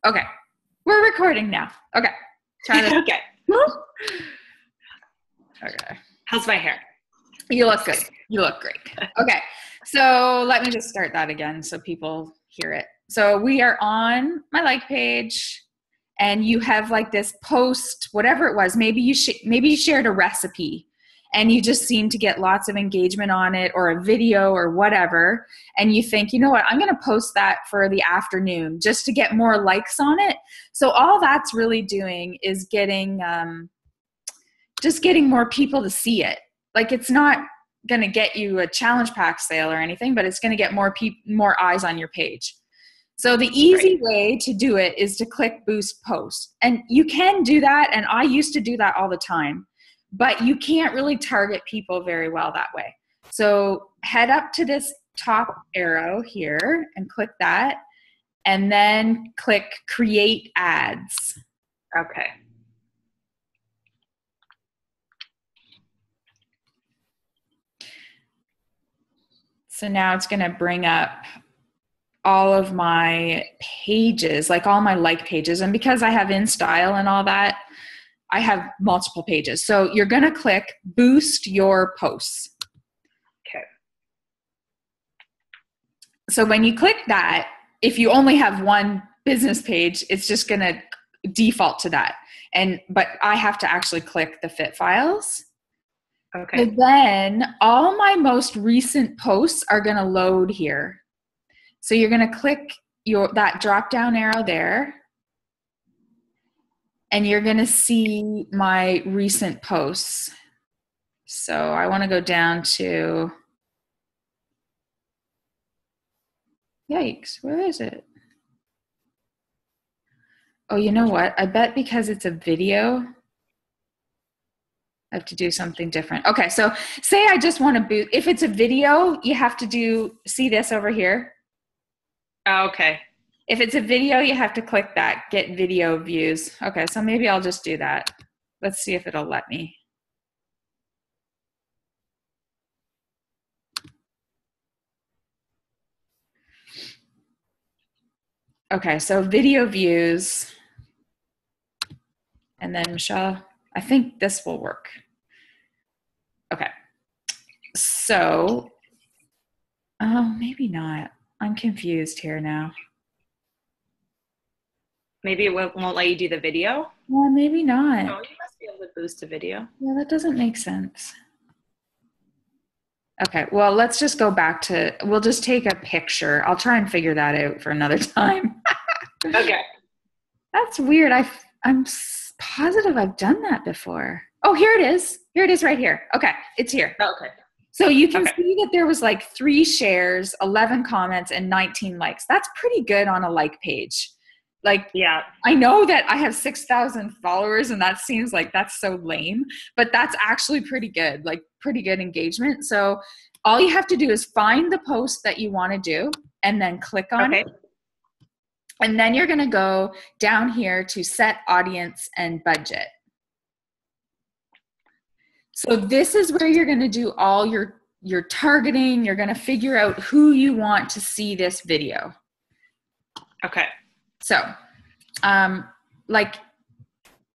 Okay. We're recording now. Okay. Try this. Okay. Okay. How's my hair? You look good. You look great. Okay. So let me just start that again so people hear it. So we are on my like page and you have like this post, whatever it was. Maybe you shared a recipe and you just seem to get lots of engagement on it, or a video or whatever. And you think, you know what, I'm going to post that for the afternoon just to get more likes on it. So all that's really doing is getting more people to see it. Like, it's not going to get you a challenge pack sale or anything, but it's going to get more eyes on your page. So the easy way to do it is to click boost post. And you can do that. And I used to do that all the time, but you can't really target people very well that way. So head up to this top arrow here and click that, and then click create ads. Okay. So now it's going to bring up all of my pages, like all my like pages. And because I have InStyle and all that, I have multiple pages. So you're going to click boost your posts. Okay. So when you click that, if you only have one business page, it's just going to default to that. But I have to actually click the fit files. Okay. So then all my most recent posts are going to load here. So you're going to click that drop down arrow there, and you're going to see my recent posts. So I want to go down to, yikes, where is it? Oh, you know what? I bet because it's a video, I have to do something different. Okay, so say I just want to boost. If it's a video, you have to see this over here? Oh, okay. If it's a video, you have to click that, get video views. Okay, so maybe I'll just do that. Let's see if it'll let me. Okay, so video views. And then Michelle, I think this will work. Okay. So, oh, maybe not. I'm confused here now. Maybe it won't let you do the video? Well, maybe not. No, you must be able to boost a video. Yeah, that doesn't make sense. Okay, well, let's just go back to, we'll just take a picture. I'll try and figure that out for another time. Okay. That's weird. I'm positive I've done that before. Oh, here it is. Here it is right here. Okay, it's here. Okay. So you can see that there was like 3 shares, 11 comments, and 19 likes. That's pretty good on a like page. Like, yeah, I know that I have 6,000 followers and that seems like that's so lame, but that's actually pretty good, like pretty good engagement. So all you have to do is find the post that you want to do and then click on it. And then you're going to go down here to set audience and budget. So this is where you're going to do all your targeting. You're going to figure out who you want to see this video. Okay. So, like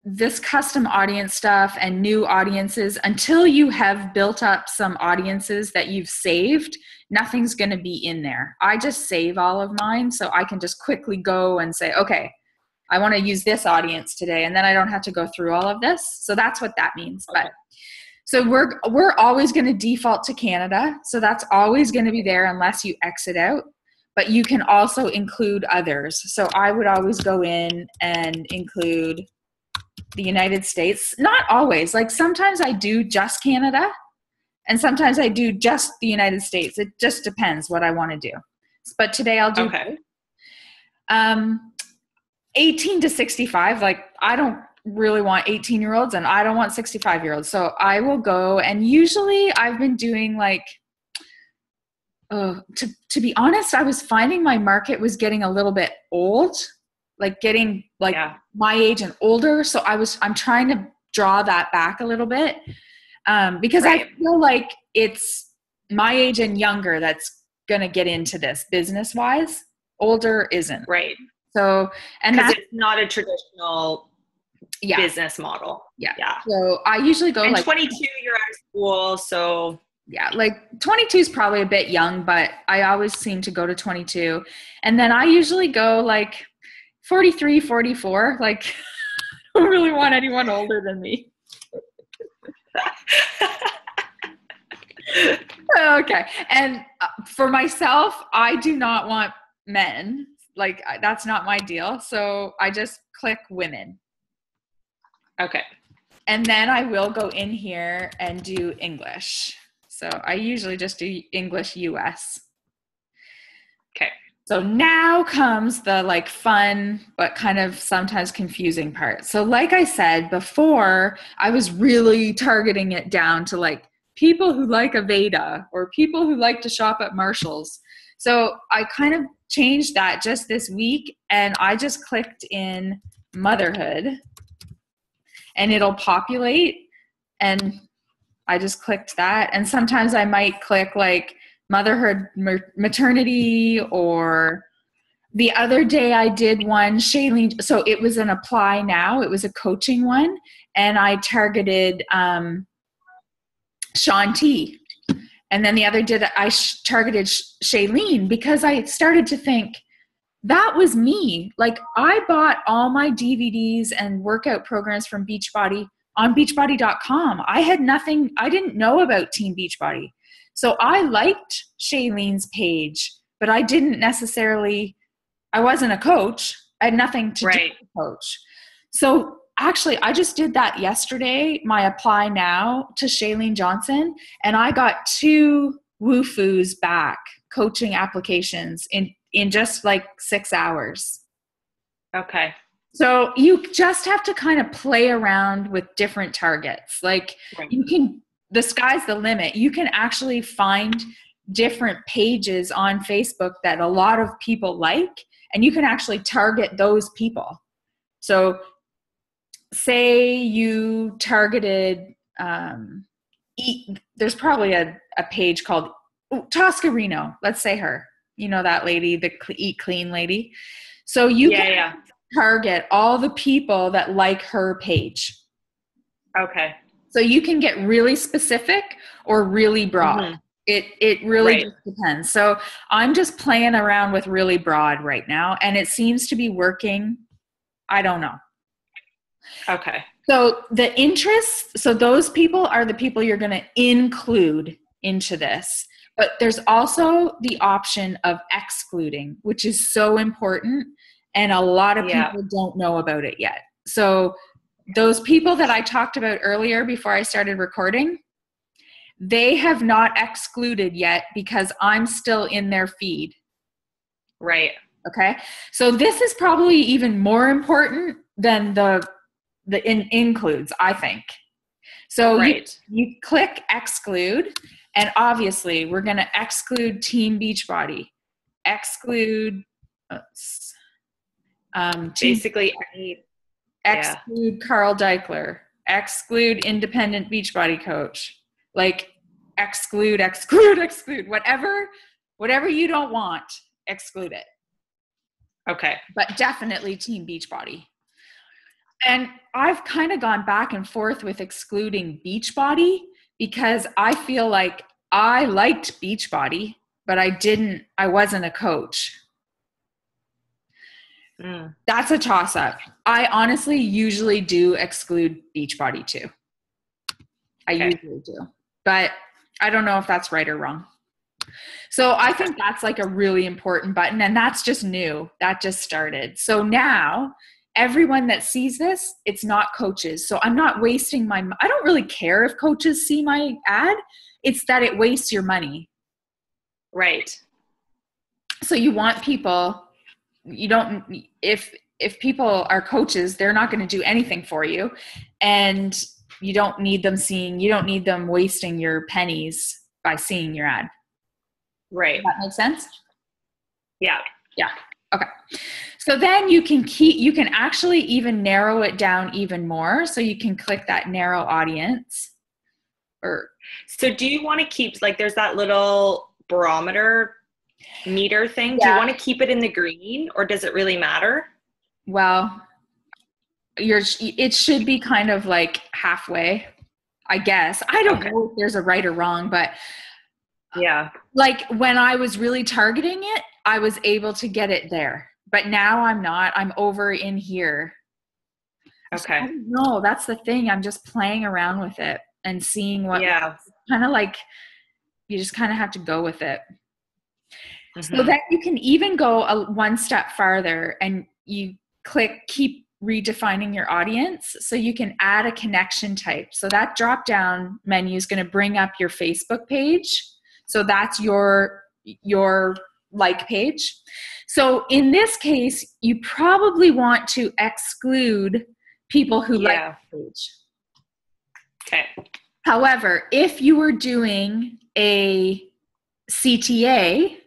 this custom audience stuff and new audiences, until you have built up some audiences that you've saved, nothing's going to be in there. I just save all of mine so I can just quickly go and say, okay, I want to use this audience today, and then I don't have to go through all of this. So that's what that means. Okay. But so we're always going to default to Canada. So that's always going to be there unless you exit out. But you can also include others. So I would always go in and include the United States. Not always. Like sometimes I do just Canada and sometimes I do just the United States. It just depends what I want to do. But today I'll do 18 to 65. Like I don't really want 18-year-olds and I don't want 65-year-olds. So I will go, and usually I've been doing like, to be honest, I was finding my market was getting a little bit old, like getting like my age and older. So I'm trying to draw that back a little bit because I feel like it's my age and younger that's going to get into this business wise. Older isn't. Right. So, and Because that's, it's not a traditional yeah, business model. yeah. Yeah. So I usually go And like 22, you're out of school, so yeah, like 22 is probably a bit young, but I always seem to go to 22. And then I usually go like 43, 44. Like, I don't really want anyone older than me. Okay. And for myself, I do not want men. Like, that's not my deal. So I just click women. okay. And then I will go in here and do English. So I usually just do English US. Okay. So now comes the like fun, but kind of sometimes confusing part. So like I said before, I was really targeting it down to like people who like Aveda or people who like to shop at Marshall's. So I kind of changed that just this week, and I just clicked in motherhood and it'll populate, and I just clicked that. And sometimes I might click like motherhood, maternity, or the other day I did one, Shailene. So it was an apply now. It was a coaching one. And I targeted Shaun T. And then the other day I targeted Shailene, because I started to think that was me. Like, I bought all my DVDs and workout programs from Beachbody on beachbody.com. I had nothing, I didn't know about Team Beachbody. So I liked Shailene's page, but I didn't necessarily, I wasn't a coach. I had nothing to do with a coach. So actually, I just did that yesterday, my apply now to Shailene Johnson, and I got 2 WooFoos back, coaching applications in just like 6 hours. Okay. So you just have to kind of play around with different targets. Like, you can, the sky's the limit. You can actually find different pages on Facebook that a lot of people like, and you can actually target those people. So say you targeted, there's probably a page called Tosca Reno. Let's say her. You know that lady, the Eat Clean lady. So you can target all the people that like her page. Okay. So you can get really specific or really broad. Mm-hmm. It really just depends. So I'm just playing around with really broad right now, and it seems to be working. I don't know. Okay. So the interests, so those people are the people you're going to include into this. But there's also the option of excluding, which is so important, and a lot of people don't know about it yet. So those people that I talked about earlier before I started recording, they have not excluded yet because I'm still in their feed. Right. Okay. So this is probably even more important than the includes, I think. So you click exclude, and obviously we're going to exclude Team Beachbody, exclude basically exclude Carl Deichler, exclude Independent Beachbody Coach, like exclude, whatever you don't want, exclude it. Okay. But definitely Team Beachbody. And I've kind of gone back and forth with excluding Beachbody because I feel like I liked Beachbody, but I wasn't a coach. That's a toss-up. I honestly usually do exclude Beachbody too. I usually do. But I don't know if that's right or wrong. So I think that's like a really important button, and that's just new. That just started. So now everyone that sees this, it's not coaches. So I'm not wasting I don't really care if coaches see my ad. It's that it wastes your money. Right. So you want people, if people are coaches, they're not going to do anything for you. And you don't need them wasting your pennies by seeing your ad. Right. Does that make sense? Yeah. Yeah. Okay. So then you can actually even narrow it down even more. So you can click that narrow audience. So do you want to keep, like, there's that little barometer meter thing. Do you want to keep it in the green, or does it really matter? Well, it should be kind of like halfway, I guess. I don't know if there's a right or wrong, but yeah, like when I was really targeting it, I was able to get it there. But now I'm not. I'm over in here. Okay. I don't know. That's the thing. I'm just playing around with it and seeing what kind of like, you just kind of have to go with it. Mm-hmm. So that you can even go one step farther and you keep redefining your audience. So you can add a connection type. So that drop down menu is going to bring up your Facebook page. So that's your like page. So in this case, you probably want to exclude people who like the page. Okay. However, if you were doing a CTA,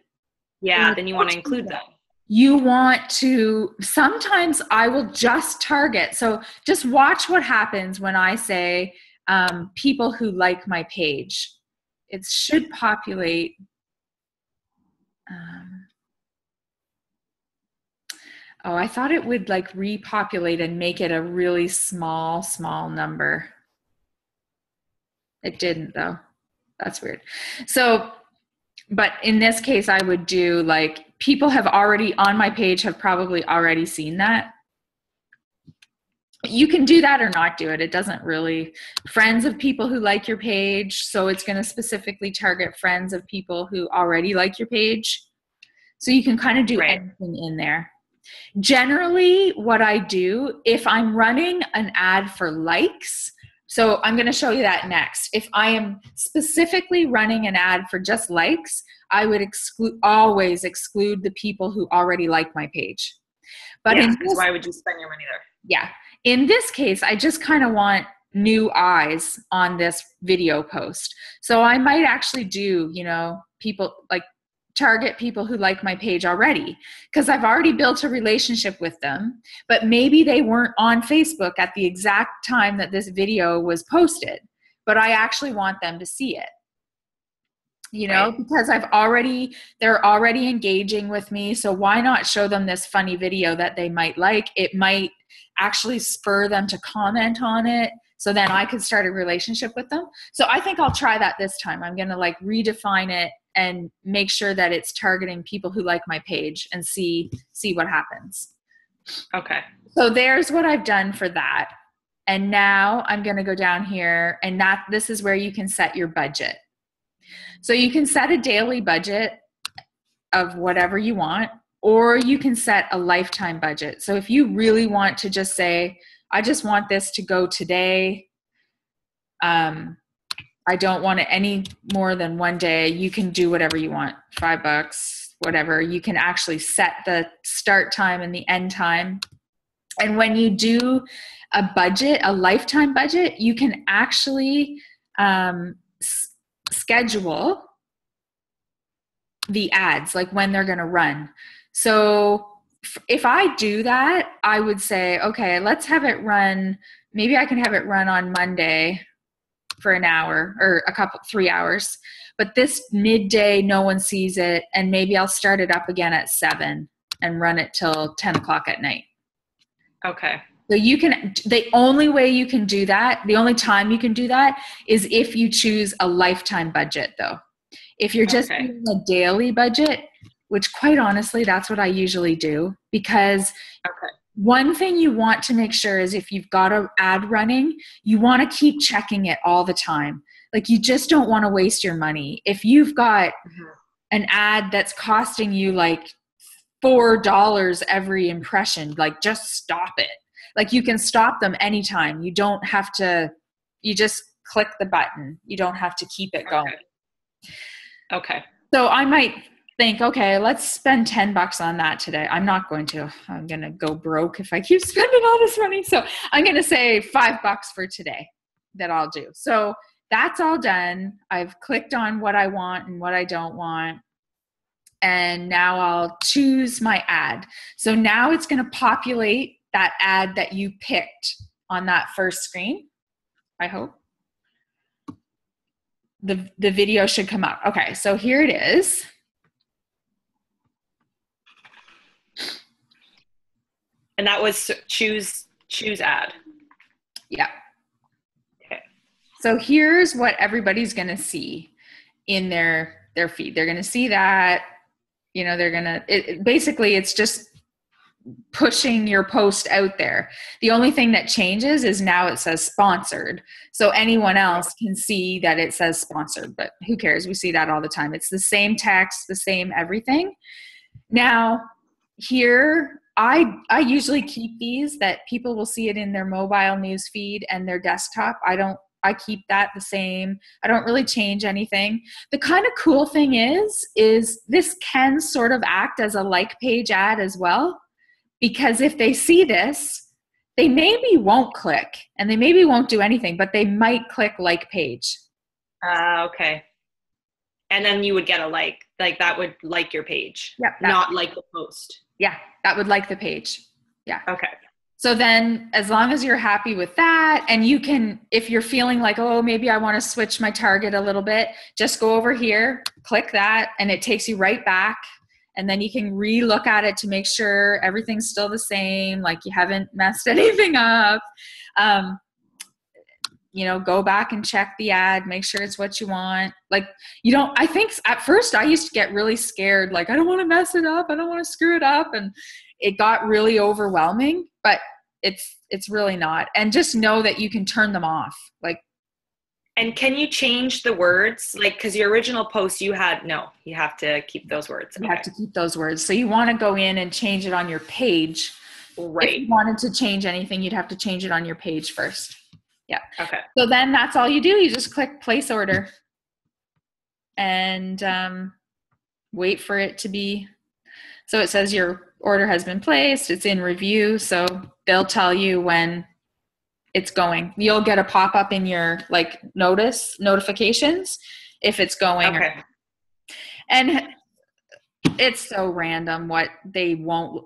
then you want to include them. You want to, sometimes I will just target. So just watch what happens when I say people who like my page. It should populate. I thought it would like repopulate and make it a really small number. It didn't though. That's weird. So, but in this case, I would do like, people have already on my page have probably already seen that. You can do that or not do it. It doesn't really, friends of people who like your page. So it's going to specifically target friends of people who already like your page. So you can kind of do anything in there. Generally, what I do, if I'm running an ad for likes, so I'm going to show you that next. If I am specifically running an ad for just likes, I would always exclude the people who already like my page. But why would you spend your money there? Yeah. In this case, I just kind of want new eyes on this video post. So I might actually do, people like target people who like my page already, because I've already built a relationship with them, but maybe they weren't on Facebook at the exact time that this video was posted, but I actually want them to see it, because they're already engaging with me. So why not show them this funny video that they might like? It might actually spur them to comment on it. So then I could start a relationship with them. So I think I'll try that this time. I'm going to like redefine it and make sure that it's targeting people who like my page and see what happens. Okay. So there's what I've done for that. And now I'm going to go down here, and this is where you can set your budget. So you can set a daily budget of whatever you want, or you can set a lifetime budget. So if you really want to just say, I just want this to go today, I don't want it any more than one day, you can do whatever you want, $5, whatever. You can actually set the start time and the end time. And when you do a budget, a lifetime budget, you can actually schedule the ads, like when they're going to run. So if I do that, I would say, okay, let's have it run. Maybe I can have it run on Monday for an hour or 3 hours, but this midday, no one sees it. And maybe I'll start it up again at 7 and run it till 10 o'clock at night. Okay. So the only way you can do that, the only time you can do that is if you choose a lifetime budget though. If you're just doing a daily budget, which quite honestly, that's what I usually do, because one thing you want to make sure is if you've got an ad running, you want to keep checking it all the time. Like you just don't want to waste your money. If you've got an ad that's costing you like $4 every impression, like just stop it. Like you can stop them anytime. You don't have to, you just click the button. You don't have to keep it going. Okay. So I might think, okay, let's spend $10 on that today. I'm not going to. I'm going to go broke if I keep spending all this money. So I'm going to say $5 for today that I'll do. So that's all done. I've clicked on what I want and what I don't want. And now I'll choose my ad. So now it's going to populate that ad that you picked on that first screen, I hope. The video should come up. Okay, so here it is. And that was choose ad. Yeah. Okay. So here's what everybody's going to see in their feed. They're going to see that, you know, they're going to, basically it's just pushing your post out there. The only thing that changes is now it says sponsored. So anyone else can see that it says sponsored, but who cares? We see that all the time. It's the same text, the same everything. Now here, I usually keep these that people will see it in their mobile news feed and their desktop. I keep that the same. I don't really change anything. The kind of cool thing is this can sort of act as a like page ad as well, because if they see this, they maybe won't click and they maybe won't do anything, but they might click like page. Okay. And then you would get a like that would like your page. Yeah. Not like the post. Yeah, that would like the page. Yeah. Okay. So then as long as you're happy with that, and you can, if you're feeling like, oh, maybe I want to switch my target a little bit, just go over here, click that, and it takes you right back. And then you can re-look at it to make sure everything's still the same, like you haven't messed anything up. You know, go back and check the ad, make sure it's what you want. Like, you don't, I think at first I used to get really scared, like, I don't want to mess it up. I don't want to screw it up. And it got really overwhelming, but it's really not. And just know that you can turn them off. Like, and can you change the words? Like, because your original post you have to keep those words. You have to keep those words. So you want to go in and change it on your page. Right. If you wanted to change anything, you'd have to change it on your page first. Yeah. Okay. So then that's all you do. You just click place order and wait for it to be. So it says your order has been placed. It's in review. So they'll tell you when it's going. You'll get a pop-up in your like notifications if it's going. Okay. And it's so random what they won't.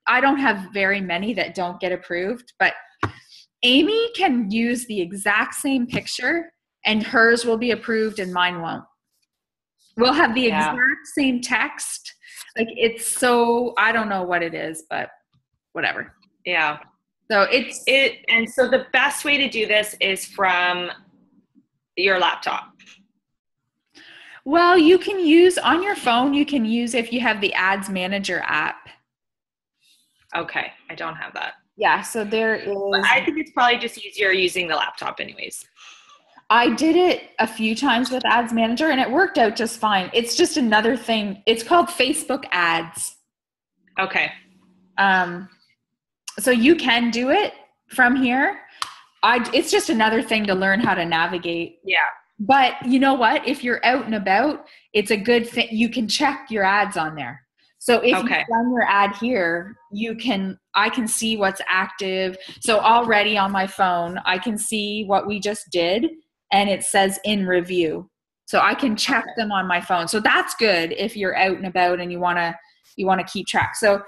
I don't have very many that don't get approved, but Amy can use the exact same picture and hers will be approved and mine won't. We'll have the exact same text. Like, it's so, I don't know what it is, but whatever. Yeah. So and so the best way to do this is from your laptop. Well, you can use on your phone, you can use if you have the Ads Manager app. Okay. I don't have that. Yeah, so there is. But I think it's probably just easier using the laptop anyways. I did it a few times with Ads Manager and it worked out just fine. It's just another thing. It's called Facebook Ads. Okay. So you can do it from here. It's just another thing to learn how to navigate. Yeah. But you know what? If you're out and about, it's a good thing. You can check your ads on there. So if you run your ad here, I can see what's active. So already on my phone, I can see what we just did and it says in review. So I can check them on my phone. So that's good if you're out and about and you want to keep track. So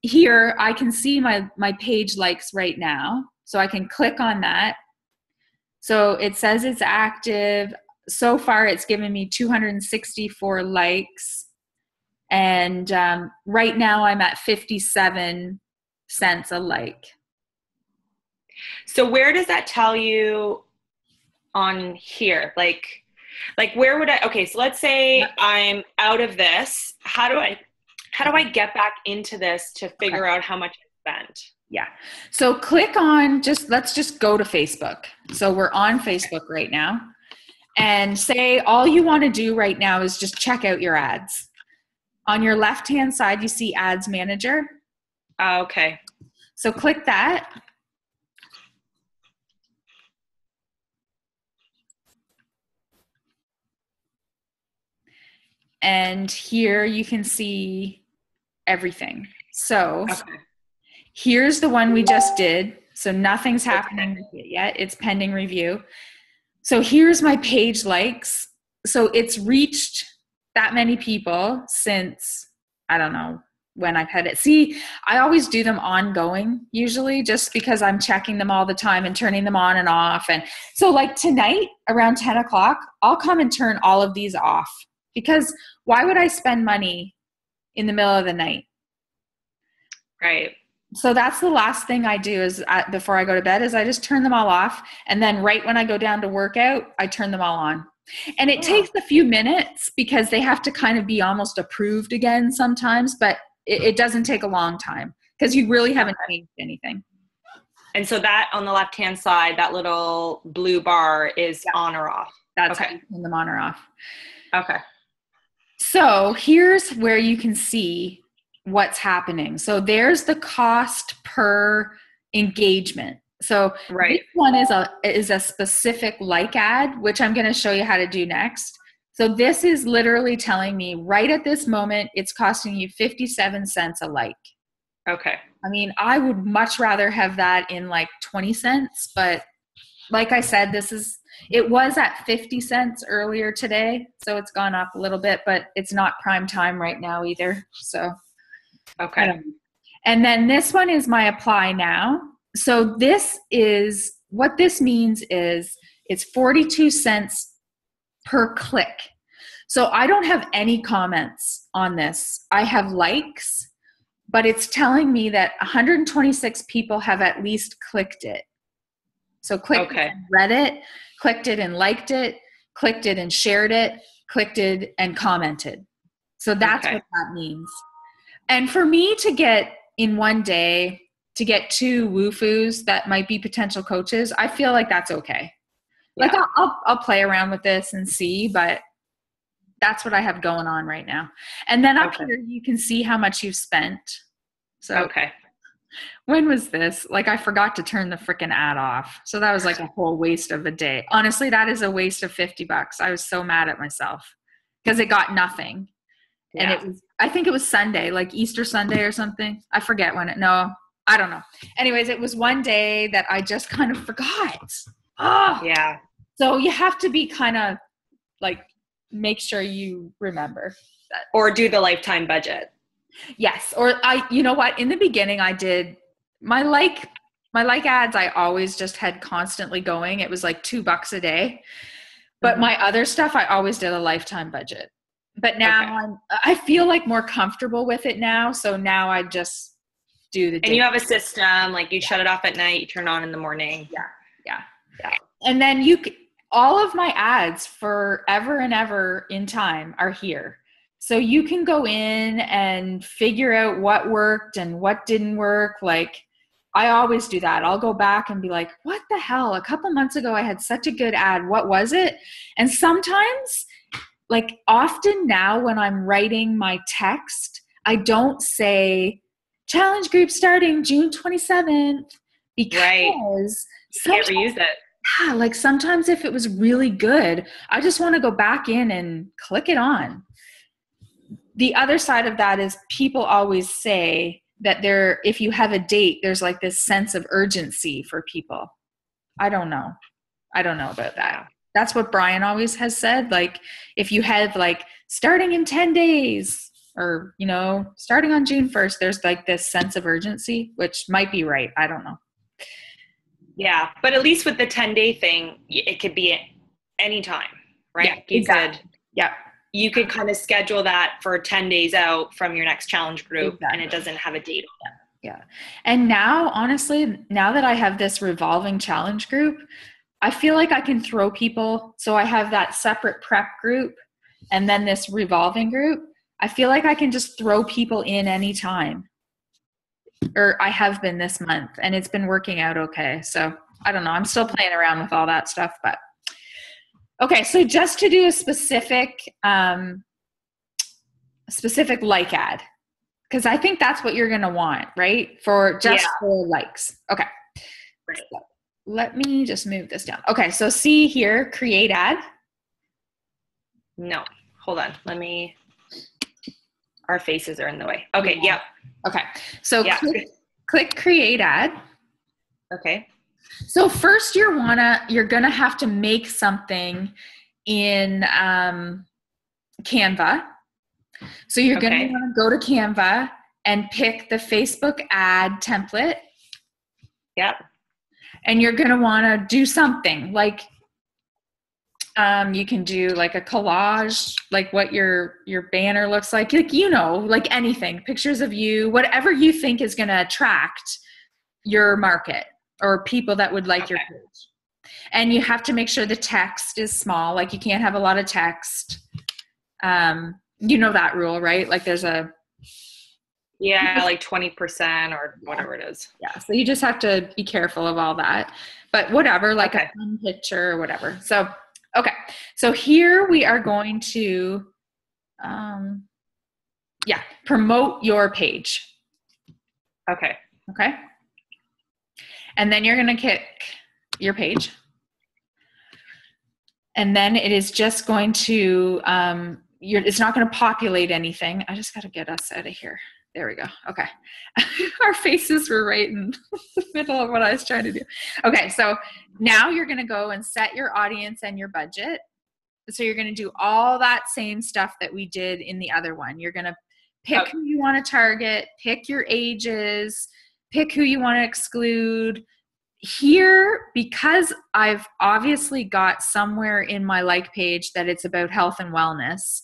here I can see my page likes right now. So I can click on that. So it says it's active. So far it's given me 264 likes. And right now I'm at 57 cents a like. So where does that tell you on here? Like where would okay, so let's say I'm out of this. How do I get back into this to figure out how much I spent? Yeah. So click on let's just go to Facebook. So we're on Facebook right now and say all you want to do right now is just check out your ads. On your left-hand side, you see Ads Manager. Okay. So click that. And here you can see everything. So here's the one we just did. So nothing's happening with it yet. It's pending review. So here's my page likes. So it's reached that many people since, I don't know when I've had it. See, I always do them ongoing usually just because I'm checking them all the time and turning them on and off. And so like tonight around 10 o'clock, I'll come and turn all of these off because why would I spend money in the middle of the night? Right. So that's the last thing I do is before I go to bed is I just turn them all off. And then right when I go down to work out, I turn them all on. And it takes a few minutes because they have to kind of be almost approved again sometimes, but it doesn't take a long time because you really haven't changed anything. And so that on the left-hand side, that little blue bar is on or off. That's how you turn them on or off. Okay. So here's where you can see what's happening. So there's the cost per engagement. So this one is a specific like ad, which I'm going to show you how to do next. So this is literally telling me right at this moment, it's costing you 57 cents a like. Okay. I mean, I would much rather have that in like 20 cents, but like I said, it was at 50 cents earlier today. So it's gone up a little bit, but it's not prime time right now either. So, okay. And then this one is my apply now. So what this means is it's 42 cents per click. So I don't have any comments on this. I have likes, but it's telling me that 126 people have at least clicked it. So clicked it and read it, clicked it and liked it, clicked it and shared it, clicked it and commented. So that's what that means. And for me to get in one day, to get 2 woofus that might be potential coaches, I feel like that's okay. Like I'll play around with this and see, but that's what I have going on right now. And then up here, you can see how much you've spent. So when was this? Like I forgot to turn the freaking ad off. So that was like a whole waste of a day. Honestly, that is a waste of $50. I was so mad at myself because it got nothing. And I think it was Sunday, like Easter Sunday or something. I forget I don't know. Anyways, it was one day that I just kind of forgot. Oh, yeah. So you have to be kind of like, make sure you remember that. Or do the lifetime budget. Yes. Or you know what? In the beginning, I did my like ads. I always just had constantly going. It was like $2 a day. But my other stuff, I always did a lifetime budget. But now I feel like more comfortable with it now. So now I just do the day. And you have a system, like you shut it off at night, you turn it on in the morning. Yeah. And then all of my ads forever and ever in time are here. So you can go in and figure out what worked and what didn't work. Like I always do that. I'll go back and be like, what the hell? A couple months ago, I had such a good ad. What was it? And sometimes, like often now when I'm writing my text, I don't say challenge group starting June 27th because you can't reuse it. Yeah, like sometimes if it was really good, I just want to go back in and click it on. The other side of that is people always say that if you have a date, there's like this sense of urgency for people. I don't know about that. That's what Brian always has said. Like if you have like starting in 10 days or, starting on June 1st, there's like this sense of urgency, which might be right. I don't know. Yeah. But at least with the 10-day thing, it could be any time, right? Yeah, you could kind of schedule that for 10 days out from your next challenge group and it doesn't have a date on it. Yeah. And now, honestly, now that I have this revolving challenge group, I feel like I can throw people. So I have that separate prep group and then this revolving group. I feel like I can just throw people in anytime. Or I have been this month and it's been working out okay. So I don't know. I'm still playing around with all that stuff, but okay. So just to do a specific like ad, because I think that's what you're going to want, right? For likes. Okay. Right. So let me just move this down. Okay. So see here, create ad. No, hold on. Our faces are in the way. Okay. Yep. Okay. So click create ad. Okay. So first you're going to have to make something in Canva. So you're going to want to go to Canva and pick the Facebook ad template. Yep. And you're going to want to do something like You can do like a collage, like what your banner looks like, you know, like anything, pictures of you, whatever you think is going to attract your market or people that would like your page. And you have to make sure the text is small. Like you can't have a lot of text. You know that rule, right? Like there's a like 20% or whatever it is. Yeah. So you just have to be careful of all that. But whatever, like a fun picture or whatever. So okay. So here we are going to promote your page. Okay. Okay. And then you're going to click your page. And then it is just going to, it's not going to populate anything. I just got to get us out of here. There we go. Okay. Our faces were right in the middle of what I was trying to do. Okay. So now you're going to go and set your audience and your budget. So you're going to do all that same stuff that we did in the other one. You're going to pick who you want to target, pick your ages, pick who you want to exclude. Here, because I've obviously got somewhere in my like page that it's about health and wellness.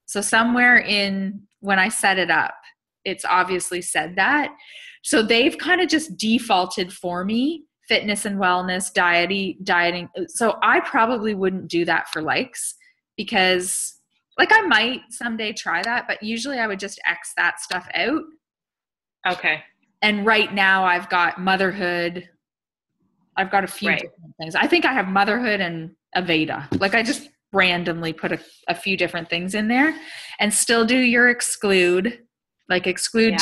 So somewhere in when I set it up, it's obviously said that. So they've kind of just defaulted for me, fitness and wellness, dieting. So I probably wouldn't do that for likes because like I might someday try that, but usually I would just X that stuff out. Okay. And right now I've got motherhood. I've got a few different things. I think I have motherhood and Aveda. Like I just randomly put a few different things in there and still do your exclude, like exclude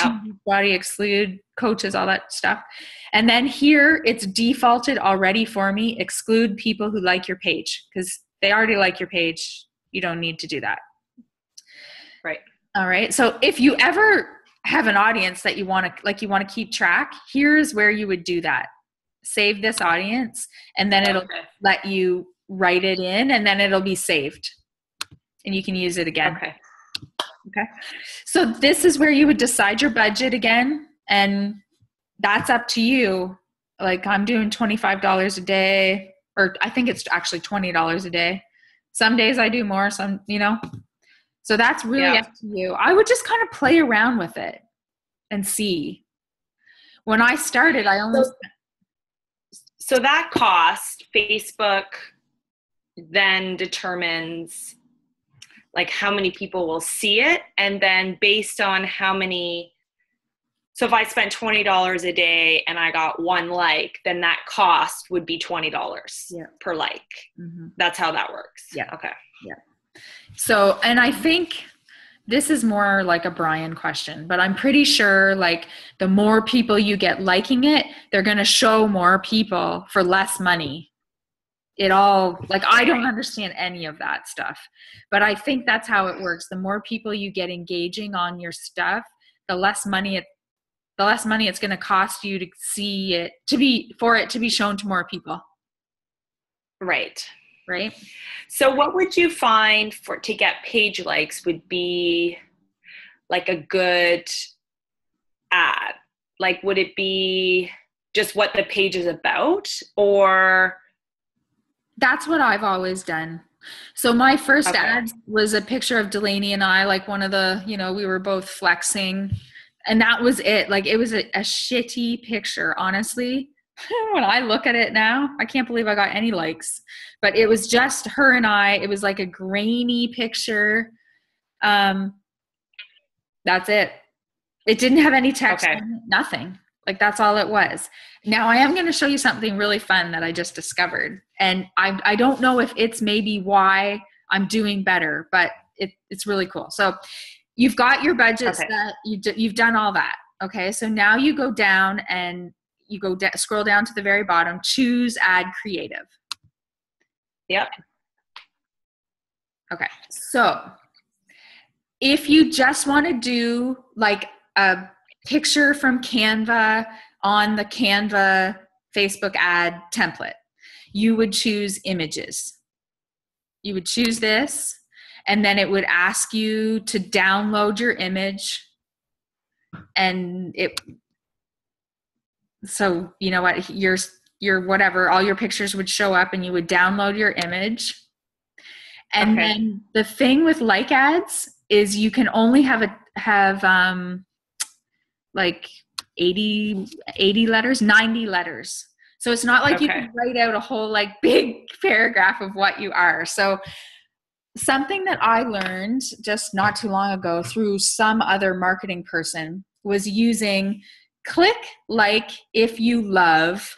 body, exclude coaches, all that stuff. And then here it's defaulted already for me, exclude people who like your page because they already like your page. You don't need to do that. Right. All right. So if you ever have an audience that you want to keep track, here's where you would do that. Save this audience and then it'll let you write it in and then it'll be saved and you can use it again. Okay. So this is where you would decide your budget again and that's up to you. Like I'm doing $25 a day or I think it's actually $20 a day. Some days I do more, some, you know, so that's really up to you. I would just kind of play around with it and see. When I started, I only So that cost, Facebook then determines like how many people will see it. And then based on how many, so if I spent $20 a day and I got one like, then that cost would be $20 per like. Mm-hmm. That's how that works. Yeah. Okay. Yeah. So, and I think this is more like a Brian question, but I'm pretty sure like the more people you get liking it, they're going to show more people for less money. It all, like, I don't understand any of that stuff, but I think that's how it works. The more people you get engaging on your stuff, the less money it's going to cost you to see it, for it to be shown to more people. Right. Right. So what would you find to get page likes would be like a good ad? Like, would it be just what the page is about or? That's what I've always done. So my first ad was a picture of Delaney and I, like one of the, we were both flexing and that was it. Like it was a shitty picture, honestly. When I look at it now, I can't believe I got any likes, but it was just her and I. It was like a grainy picture. That's it. It didn't have any text, nothing. Like that's all it was. Now I am going to show you something really fun that I just discovered. And I don't know if it's maybe why I'm doing better, but it's really cool. So you've got your budgets that you've done all that. Okay. So now you go down and you scroll down to the very bottom, choose ad creative. Yep. Okay. So if you just want to do like a picture from Canva on the Canva Facebook ad template, you would choose images. You would choose this, and then it would ask you to download your image, and so you know what, your whatever, all your pictures would show up and you would download your image And Okay. then the thing with like ads is you can only have like 80 letters, 90 letters. So it's not like you Okay. can write out a whole like big paragraph of what you are. So something that I learned just not too long ago through some other marketing person was using click like if you love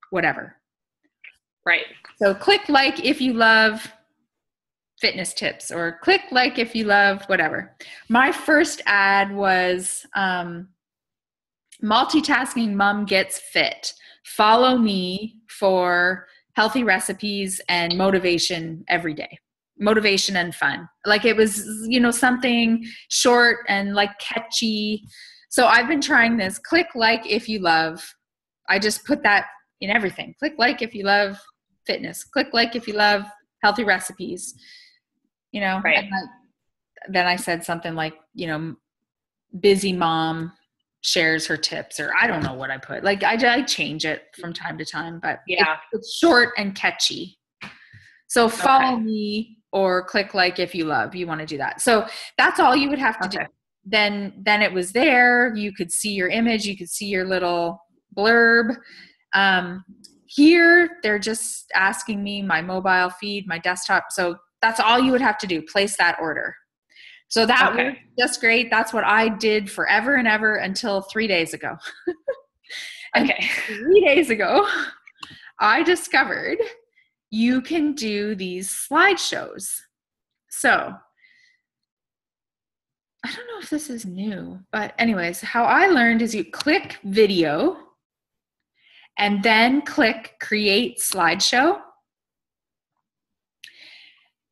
whatever. Right. So click like if you love fitness tips, or click like if you love whatever. My first ad was multitasking mom gets fit. Follow me for healthy recipes and motivation every day. Motivation and fun. Like it was, something short and like catchy. So I've been trying this. Click like if you love. I just put that in everything. Click like if you love fitness. Click like if you love healthy recipes. Right. And then I said something like, busy mom shares her tips, or I don't know what I put. Like I change it from time to time, but Yeah. it's short and catchy. So follow me or click like if you love. You want to do that. So that's all you would have to do. Then it was there. You could see your image. You could see your little blurb. Here, they're just asking me my mobile feed, my desktop. So that's all you would have to do. Place that order. So that was just great. That's what I did forever and ever until 3 days ago. And 3 days ago, I discovered you can do these slideshows. So I don't know if this is new, but anyways, how I learned is you click video and then click create slideshow.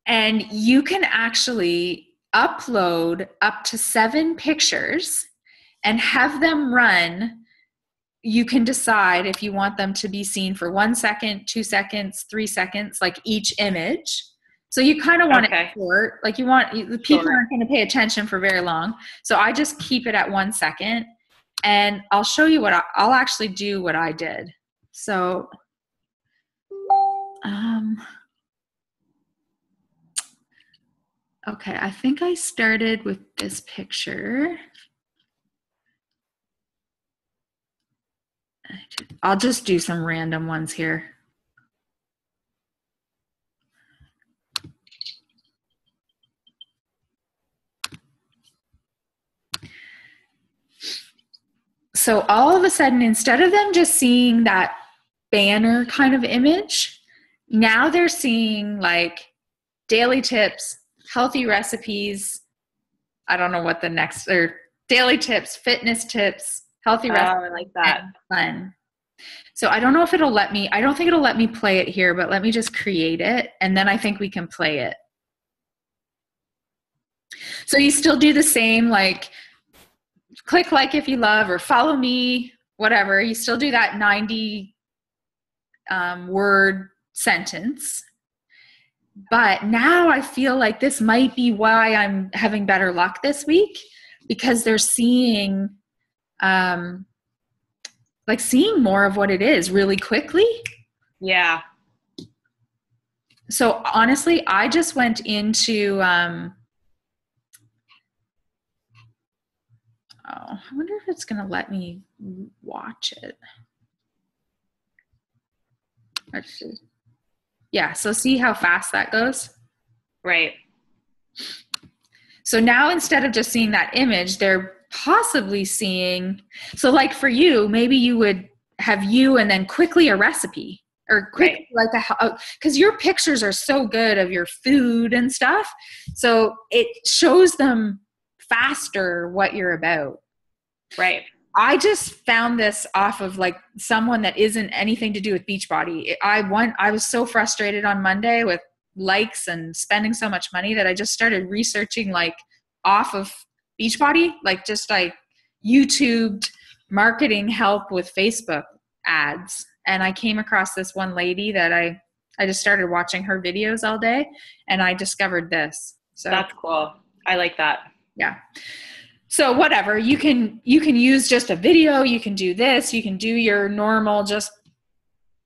And you can actually upload up to 7 pictures and have them run. You can decide if you want them to be seen for 1 second, 2 seconds, 3 seconds, like each image. So you kind of want it short. Like the people aren't going to pay attention for very long. So I just keep it at 1 second, and I'll show you I'll actually do what I did. So, okay, I think I started with this picture. I'll just do some random ones here. So all of a sudden, instead of them just seeing that banner kind of image, now they're seeing like daily tips, healthy recipes. I don't know what the next, or daily tips, fitness tips, healthy recipes. I like that. Fun. So I don't know if it'll let me, I don't think it'll let me play it here, but let me just create it. And then I think we can play it. So you still do the same, like click like if you love, or follow me, whatever. You still do that 90 word sentence. But now I feel like this might be why I'm having better luck this week, because they're seeing more of what it is really quickly. Yeah. So honestly, I just went into I wonder if it's going to let me watch it. Let's see. Yeah, so see how fast that goes? Right. So now instead of just seeing that image, they're possibly seeing, so like for you, maybe you would have you and then quickly a recipe, or quick, like because your pictures are so good of your food and stuff. So it shows them faster what you're about. Right. I just found this off of like someone that isn't anything to do with Beachbody. I was so frustrated on Monday with likes and spending so much money that I just started researching like off of Beachbody, like just like YouTubed marketing help with Facebook ads. And I came across this one lady that I just started watching her videos all day, and I discovered this. So that's cool. I like that. Yeah. So whatever, you can use just a video, you can do this, you can do your normal just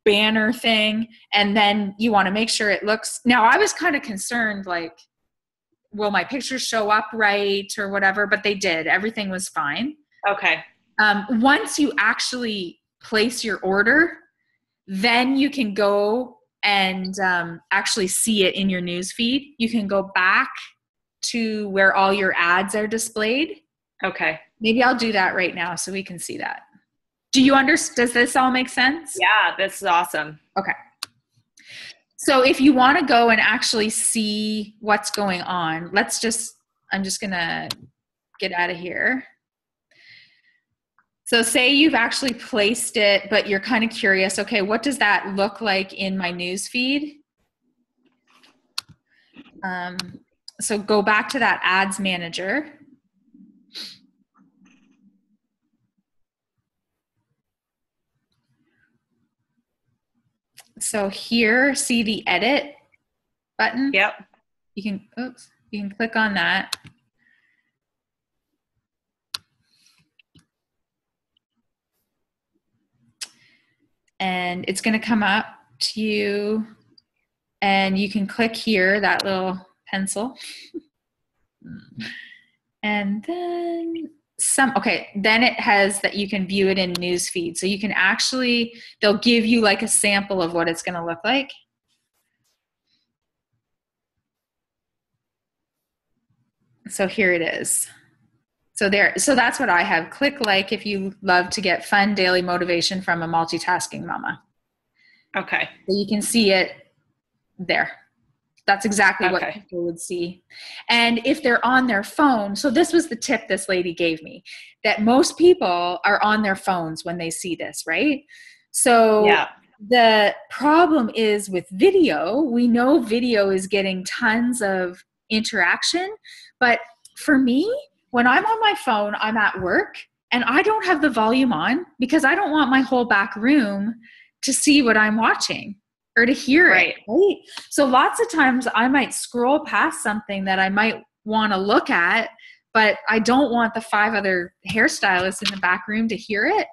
banner thing, and then you want to make sure it looks. Now, I was kind of concerned, like, will my pictures show up right or whatever, but they did. Everything was fine. Okay. Once you actually place your order, then you can go and actually see it in your news feed. You can go back to where all your ads are displayed. Okay. Maybe I'll do that right now so we can see that. Do you understand? Does this all make sense? Yeah, this is awesome. Okay. So if you want to go and actually see what's going on, I'm just going to get out of here. So say you've actually placed it, but you're kind of curious, okay, what does that look like in my news feed? So go back to that ads manager. So here, see the edit button? Yep. You can click on that. And it's going to come up to you, and you can click here, that little pencil. And then then it has that you can view it in newsfeed. So you can actually, they'll give you like a sample of what it's going to look like. So here it is. So that's what I have. Click like if you love to get fun daily motivation from a multitasking mama. Okay. So you can see it there. That's exactly what Okay. people would see. And if they're on their phone, so this was the tip this lady gave me, that most people are on their phones when they see this, right? So yeah. The problem is with video, we know video is getting tons of interaction, but for me, when I'm on my phone, I'm at work and I don't have the volume on because I don't want my whole back room to see what I'm watching or to hear it. Right? So lots of times I might scroll past something that I might want to look at, but I don't want the 5 other hairstylists in the back room to hear it.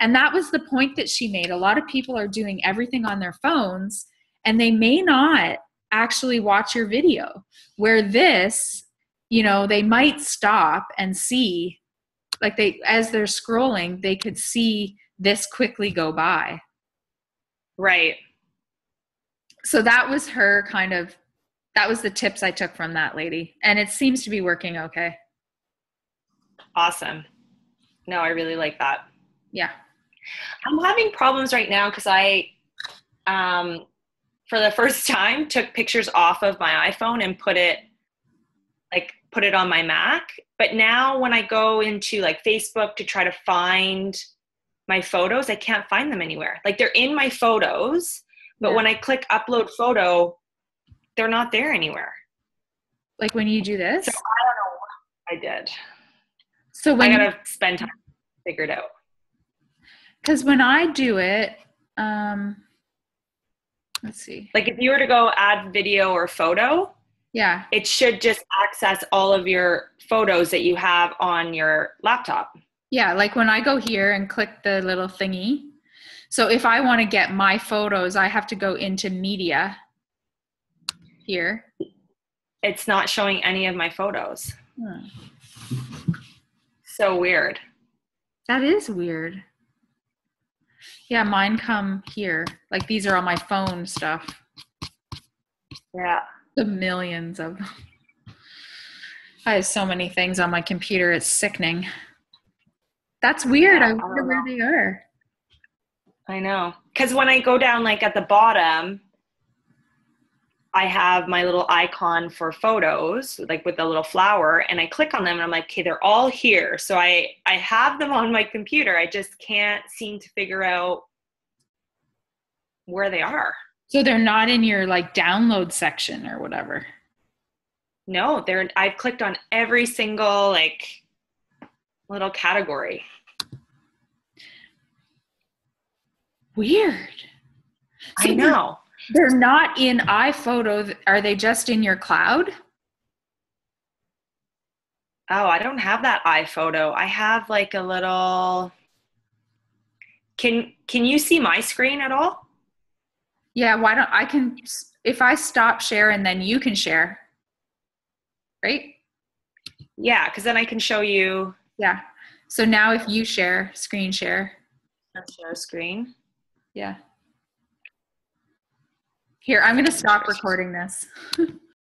And that was the point that she made. A lot of people are doing everything on their phones and they may not actually watch your video, where this, they might stop and see, like as they're scrolling, they could see this quickly go by. Right. So that was that was the tips I took from that lady. And it seems to be working okay. Awesome. No, I really like that. Yeah. I'm having problems right now because I, for the first time, took pictures off of my iPhone and put it on my Mac. But now when I go into like Facebook to try to find my photos, I can't find them anywhere. Like they're in my photos, but when I click upload photo, they're not there anywhere. Like when you do this? So I don't know what I did. So when I gotta spend time to figure it out. Because when I do it, let's see. Like if you were to go add video or photo, yeah, it should just access all of your photos that you have on your laptop. Yeah, like when I go here and click the little thingy. So if I want to get my photos, I have to go into media here. It's not showing any of my photos. So weird. That is weird. Yeah, mine come here. Like these are all my phone stuff. Yeah. The millions of them. I have so many things on my computer. It's sickening. That's weird. I wonder where they are. I know. Because when I go down like at the bottom, I have my little icon for photos, like with the little flower, and I click on them and I'm like, okay, they're all here. So I have them on my computer. I just can't seem to figure out where they are. So they're not in your like download section or whatever. No, I've clicked on every single like little category. Weird. I know. They're not in iPhoto. Are they just in your cloud? Oh, I don't have that iPhoto. I have like a little. Can you see my screen at all? Yeah, why don't I can, if I stop share and then you can share, right? Yeah, because then I can show you. Yeah. So now if you share, screen share. Share screen. Yeah. Here, I'm going to stop recording this.